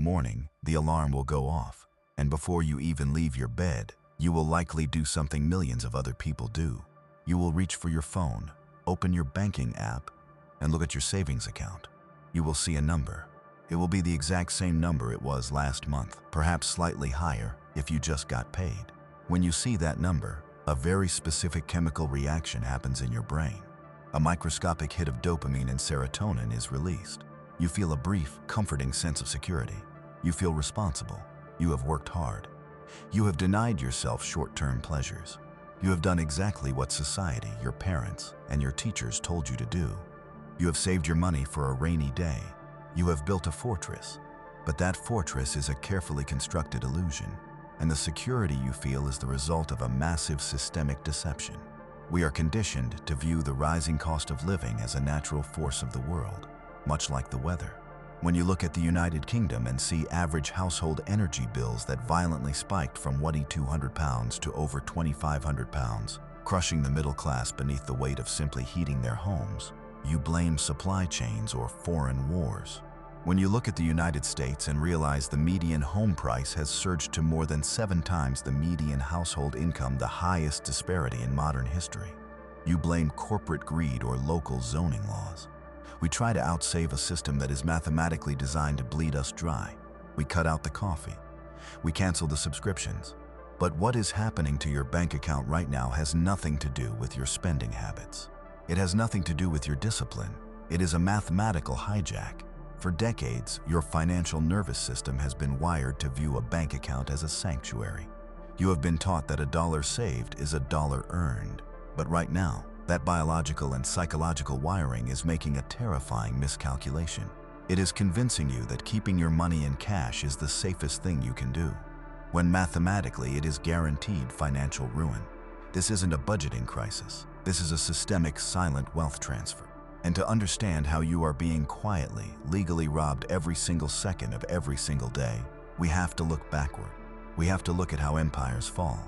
morning, the alarm will go off, and before you even leave your bed, you will likely do something millions of other people do. You will reach for your phone, open your banking app, and look at your savings account. You will see a number. It will be the exact same number it was last month, perhaps slightly higher if you just got paid. When you see that number, a very specific chemical reaction happens in your brain. A microscopic hit of dopamine and serotonin is released. You feel a brief, comforting sense of security. You feel responsible. You have worked hard. You have denied yourself short-term pleasures. You have done exactly what society, your parents, and your teachers told you to do. You have saved your money for a rainy day. You have built a fortress, but that fortress is a carefully constructed illusion, and the security you feel is the result of a massive systemic deception. We are conditioned to view the rising cost of living as a natural force of the world, much like the weather. When you look at the United Kingdom and see average household energy bills that violently spiked from £200 to over £2,500, crushing the middle class beneath the weight of simply heating their homes, you blame supply chains or foreign wars. When you look at the United States and realize the median home price has surged to more than 7 times the median household income, the highest disparity in modern history, you blame corporate greed or local zoning laws. We try to outsave a system that is mathematically designed to bleed us dry. We cut out the coffee. We cancel the subscriptions. But what is happening to your bank account right now has nothing to do with your spending habits. It has nothing to do with your discipline. It is a mathematical hijack. For decades, your financial nervous system has been wired to view a bank account as a sanctuary. You have been taught that $1 saved is $1 earned. But right now, that biological and psychological wiring is making a terrifying miscalculation. It is convincing you that keeping your money in cash is the safest thing you can do, when mathematically it is guaranteed financial ruin. This isn't a budgeting crisis. This is a systemic, silent wealth transfer. And to understand how you are being quietly, legally robbed every single second of every single day, we have to look backward. We have to look at how empires fall.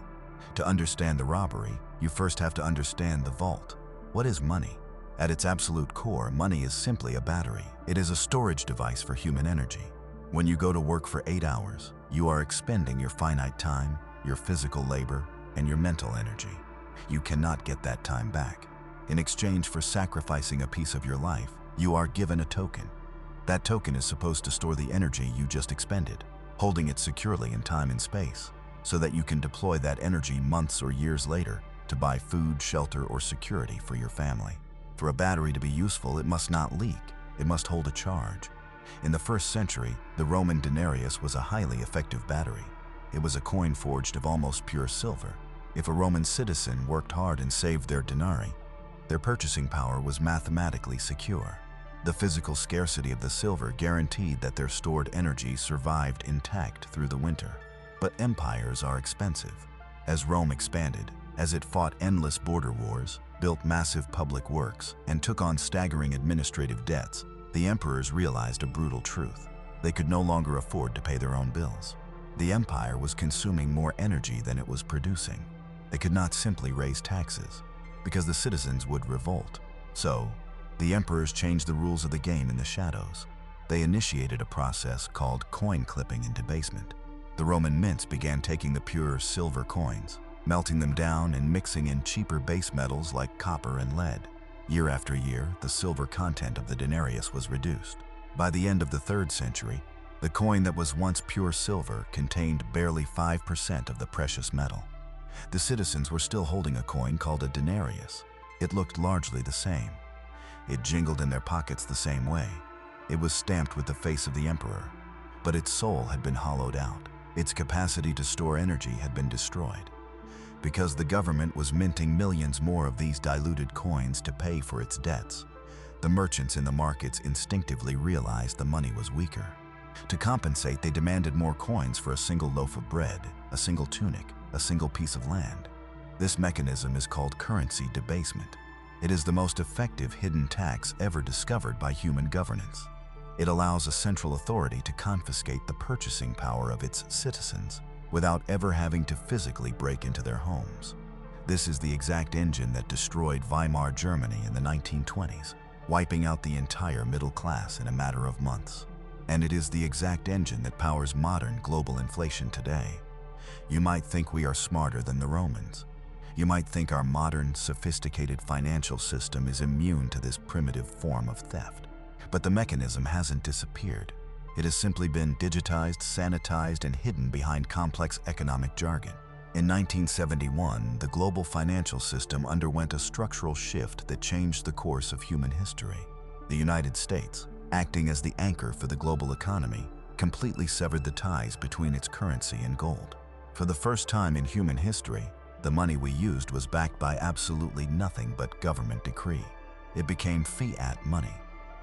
To understand the robbery, you first have to understand the vault. What is money? At its absolute core, money is simply a battery. It is a storage device for human energy. When you go to work for 8 hours, you are expending your finite time, your physical labor, and your mental energy. You cannot get that time back. In exchange for sacrificing a piece of your life, you are given a token. That token is supposed to store the energy you just expended, holding it securely in time and space, so that you can deploy that energy months or years later to buy food, shelter, or security for your family. For a battery to be useful, it must not leak. It must hold a charge. In the 1st century, the Roman denarius was a highly effective battery. It was a coin forged of almost pure silver. If a Roman citizen worked hard and saved their denarii, their purchasing power was mathematically secure. The physical scarcity of the silver guaranteed that their stored energy survived intact through the winter. But empires are expensive. As Rome expanded, as it fought endless border wars, built massive public works, and took on staggering administrative debts, the emperors realized a brutal truth. They could no longer afford to pay their own bills. The empire was consuming more energy than it was producing. They could not simply raise taxes, because the citizens would revolt. So, the emperors changed the rules of the game in the shadows. They initiated a process called coin clipping and debasement. The Roman mints began taking the pure silver coins, melting them down and mixing in cheaper base metals like copper and lead. Year after year, the silver content of the denarius was reduced. By the end of the 3rd century, the coin that was once pure silver contained barely 5% of the precious metal. The citizens were still holding a coin called a denarius. It looked largely the same. It jingled in their pockets the same way. It was stamped with the face of the emperor. But its soul had been hollowed out. Its capacity to store energy had been destroyed. Because the government was minting millions more of these diluted coins to pay for its debts, the merchants in the markets instinctively realized the money was weaker. To compensate, they demanded more coins for a single loaf of bread, a single tunic, a single piece of land. This mechanism is called currency debasement. It is the most effective hidden tax ever discovered by human governance. It allows a central authority to confiscate the purchasing power of its citizens without ever having to physically break into their homes. This is the exact engine that destroyed Weimar Germany in the 1920s, wiping out the entire middle class in a matter of months. And it is the exact engine that powers modern global inflation today. You might think we are smarter than the Romans. You might think our modern, sophisticated financial system is immune to this primitive form of theft. But the mechanism hasn't disappeared. It has simply been digitized, sanitized, and hidden behind complex economic jargon. In 1971, the global financial system underwent a structural shift that changed the course of human history. The United States, acting as the anchor for the global economy, completely severed the ties between its currency and gold. For the first time in human history, the money we used was backed by absolutely nothing but government decree. It became fiat money.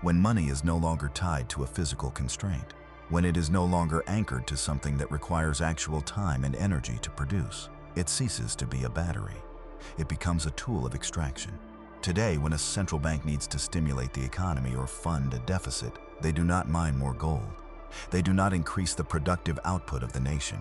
When money is no longer tied to a physical constraint, when it is no longer anchored to something that requires actual time and energy to produce, it ceases to be a battery. It becomes a tool of extraction. Today, when a central bank needs to stimulate the economy or fund a deficit, they do not mine more gold. They do not increase the productive output of the nation.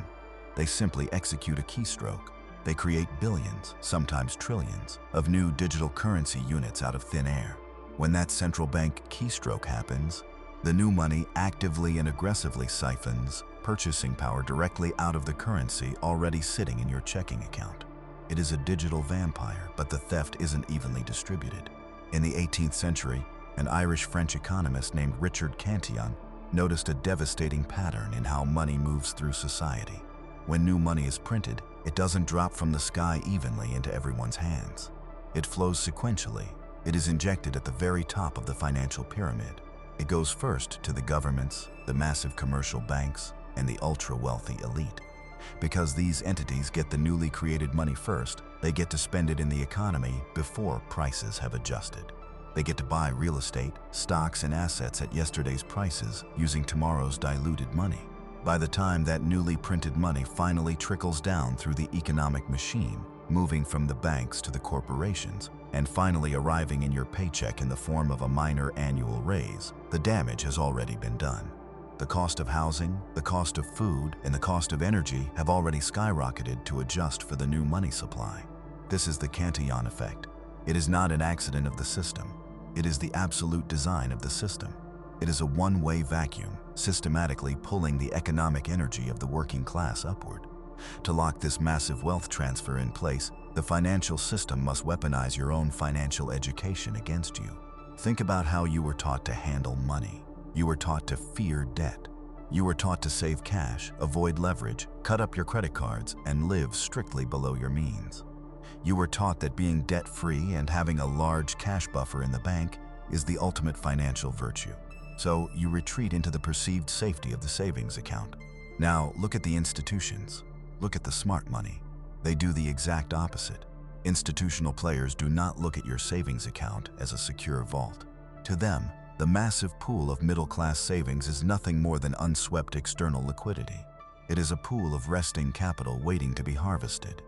They simply execute a keystroke. They create billions, sometimes trillions, of new digital currency units out of thin air. When that central bank keystroke happens, the new money actively and aggressively siphons purchasing power directly out of the currency already sitting in your checking account. It is a digital vampire, but the theft isn't evenly distributed. In the 18th century, an Irish-French economist named Richard Cantillon noticed a devastating pattern in how money moves through society. When new money is printed, it doesn't drop from the sky evenly into everyone's hands. It flows sequentially. It is injected at the very top of the financial pyramid. It goes first to the governments, the massive commercial banks, and the ultra-wealthy elite. Because these entities get the newly created money first, they get to spend it in the economy before prices have adjusted. They get to buy real estate, stocks, and assets at yesterday's prices using tomorrow's diluted money. By the time that newly printed money finally trickles down through the economic machine, moving from the banks to the corporations, and finally arriving in your paycheck in the form of a minor annual raise, the damage has already been done. The cost of housing, the cost of food, and the cost of energy have already skyrocketed to adjust for the new money supply. This is the Cantillon Effect. It is not an accident of the system. It is the absolute design of the system. It is a one-way vacuum, systematically pulling the economic energy of the working class upward. To lock this massive wealth transfer in place, the financial system must weaponize your own financial education against you. Think about how you were taught to handle money. You were taught to fear debt. You were taught to save cash, avoid leverage, cut up your credit cards, and live strictly below your means. You were taught that being debt-free and having a large cash buffer in the bank is the ultimate financial virtue. So you retreat into the perceived safety of the savings account. Now look at the institutions. Look at the smart money. They do the exact opposite. Institutional players do not look at your savings account as a secure vault. To them, the massive pool of middle-class savings is nothing more than unswept external liquidity. It is a pool of resting capital waiting to be harvested.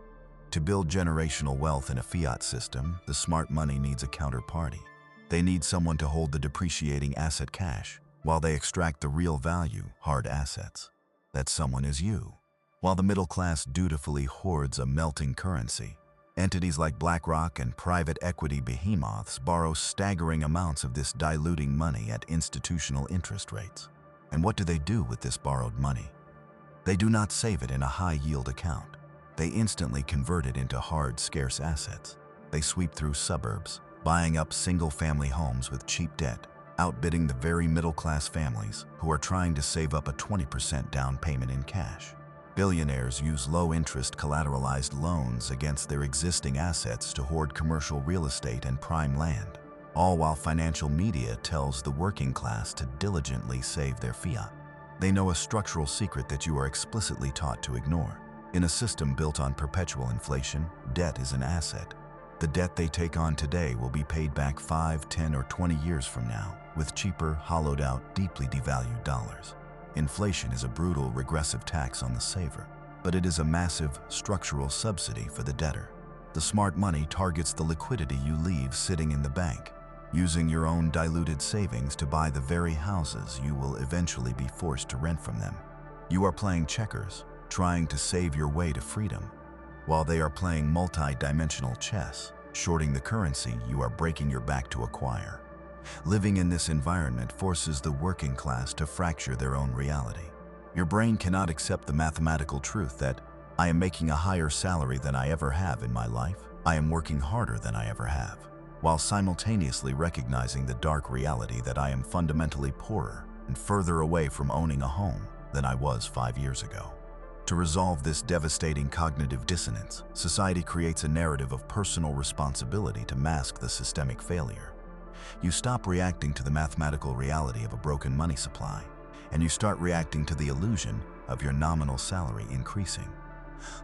To build generational wealth in a fiat system, the smart money needs a counterparty. They need someone to hold the depreciating asset cash, while they extract the real value, hard assets. That someone is you. While the middle class dutifully hoards a melting currency, entities like BlackRock and private equity behemoths borrow staggering amounts of this diluting money at institutional interest rates. And what do they do with this borrowed money? They do not save it in a high-yield account. They instantly convert it into hard, scarce assets. They sweep through suburbs, buying up single-family homes with cheap debt, outbidding the very middle-class families who are trying to save up a 20% down payment in cash. Billionaires use low-interest collateralized loans against their existing assets to hoard commercial real estate and prime land, all while financial media tells the working class to diligently save their fiat. They know a structural secret that you are explicitly taught to ignore. In a system built on perpetual inflation, debt is an asset. The debt they take on today will be paid back 5, 10, or 20 years from now with cheaper, hollowed-out, deeply devalued dollars. Inflation is a brutal, regressive tax on the saver, but it is a massive, structural subsidy for the debtor. The smart money targets the liquidity you leave sitting in the bank, using your own diluted savings to buy the very houses you will eventually be forced to rent from them. You are playing checkers, trying to save your way to freedom, while they are playing multi-dimensional chess, shorting the currency you are breaking your back to acquire. Living in this environment forces the working class to fracture their own reality. Your brain cannot accept the mathematical truth that I am making a higher salary than I ever have in my life. I am working harder than I ever have, while simultaneously recognizing the dark reality that I am fundamentally poorer and further away from owning a home than I was 5 years ago. To resolve this devastating cognitive dissonance, society creates a narrative of personal responsibility to mask the systemic failure. You stop reacting to the mathematical reality of a broken money supply, and you start reacting to the illusion of your nominal salary increasing.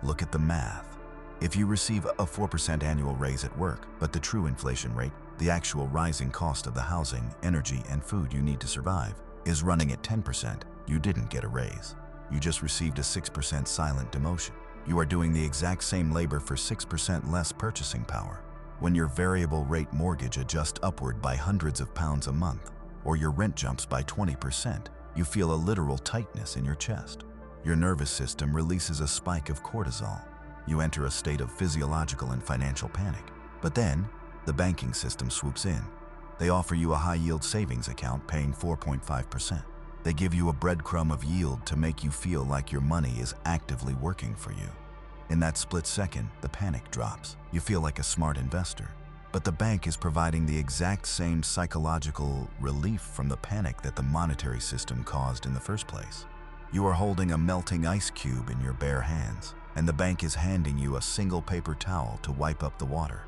Look at the math. If you receive a 4% annual raise at work, but the true inflation rate, the actual rising cost of the housing, energy, and food you need to survive, is running at 10%, you didn't get a raise. You just received a 6% silent demotion. You are doing the exact same labor for 6% less purchasing power. When your variable rate mortgage adjusts upward by hundreds of pounds a month, or your rent jumps by 20%, you feel a literal tightness in your chest. Your nervous system releases a spike of cortisol. You enter a state of physiological and financial panic. But then, the banking system swoops in. They offer you a high-yield savings account paying 4.5%. They give you a breadcrumb of yield to make you feel like your money is actively working for you. In that split second, the panic drops. You feel like a smart investor. But the bank is providing the exact same psychological relief from the panic that the monetary system caused in the first place. You are holding a melting ice cube in your bare hands, and the bank is handing you a single paper towel to wipe up the water.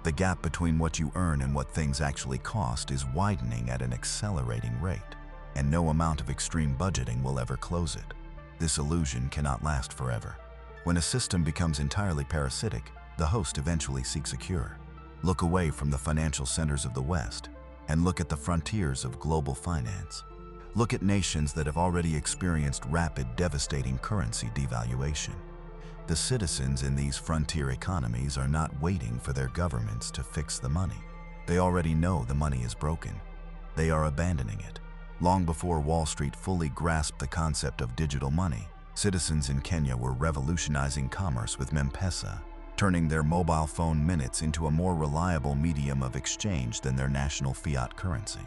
The gap between what you earn and what things actually cost is widening at an accelerating rate, and no amount of extreme budgeting will ever close it. This illusion cannot last forever. When a system becomes entirely parasitic, the host eventually seeks a cure. Look away from the financial centers of the West and look at the frontiers of global finance. Look at nations that have already experienced rapid, devastating currency devaluation. The citizens in these frontier economies are not waiting for their governments to fix the money. They already know the money is broken. They are abandoning it. Long before Wall Street fully grasped the concept of digital money, citizens in Kenya were revolutionizing commerce with M-Pesa, turning their mobile phone minutes into a more reliable medium of exchange than their national fiat currency.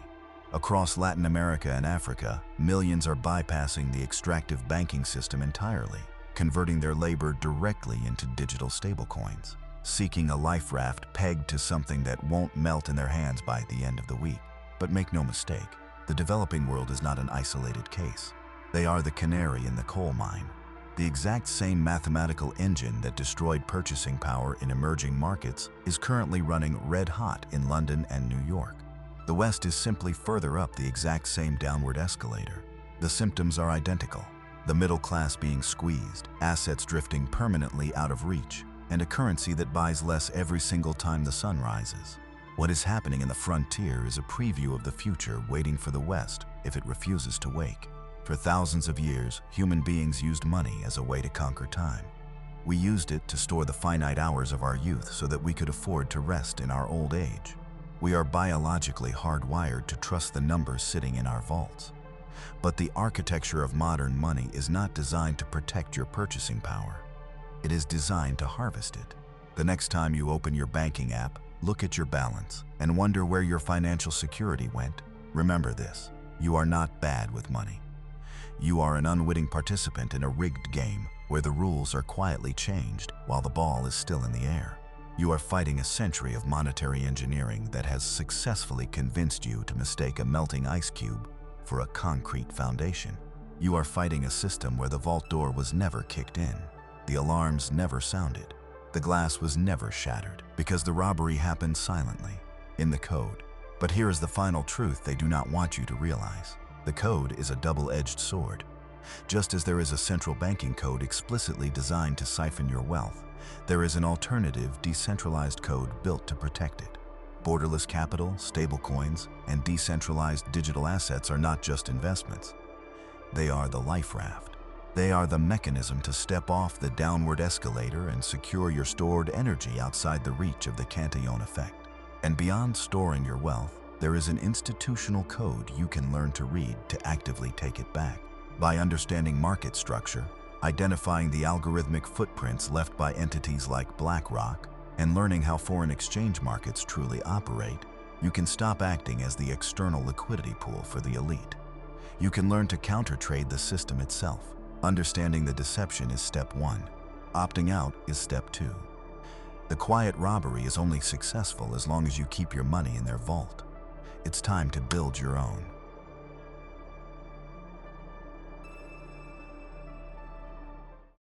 Across Latin America and Africa, millions are bypassing the extractive banking system entirely, converting their labor directly into digital stablecoins, seeking a life raft pegged to something that won't melt in their hands by the end of the week. But make no mistake, the developing world is not an isolated case. They are the canary in the coal mine. The exact same mathematical engine that destroyed purchasing power in emerging markets is currently running red hot in London and New York. The West is simply further up the exact same downward escalator. The symptoms are identical. The middle class being squeezed, assets drifting permanently out of reach, and a currency that buys less every single time the sun rises. What is happening in the frontier is a preview of the future waiting for the West if it refuses to wake. For thousands of years, human beings used money as a way to conquer time. We used it to store the finite hours of our youth so that we could afford to rest in our old age. We are biologically hardwired to trust the numbers sitting in our vaults. But the architecture of modern money is not designed to protect your purchasing power. It is designed to harvest it. The next time you open your banking app, look at your balance and wonder where your financial security went. Remember this: you are not bad with money. You are an unwitting participant in a rigged game where the rules are quietly changed while the ball is still in the air. You are fighting a century of monetary engineering that has successfully convinced you to mistake a melting ice cube for a concrete foundation. You are fighting a system where the vault door was never kicked in, the alarms never sounded, the glass was never shattered, because the robbery happened silently, in the code. But here is the final truth they do not want you to realize. The code is a double-edged sword. Just as there is a central banking code explicitly designed to siphon your wealth, there is an alternative, decentralized code built to protect it. Borderless capital, stablecoins, and decentralized digital assets are not just investments. They are the life raft. They are the mechanism to step off the downward escalator and secure your stored energy outside the reach of the Cantillon Effect. And beyond storing your wealth, there is an institutional code you can learn to read to actively take it back. By understanding market structure, identifying the algorithmic footprints left by entities like BlackRock, and learning how foreign exchange markets truly operate, You can stop acting as the external liquidity pool for the elite. You can learn to counter-trade the system itself. Understanding the deception is step 1. Opting out is step 2. The quiet robbery is only successful as long as you keep your money in their vault. It's time to build your own.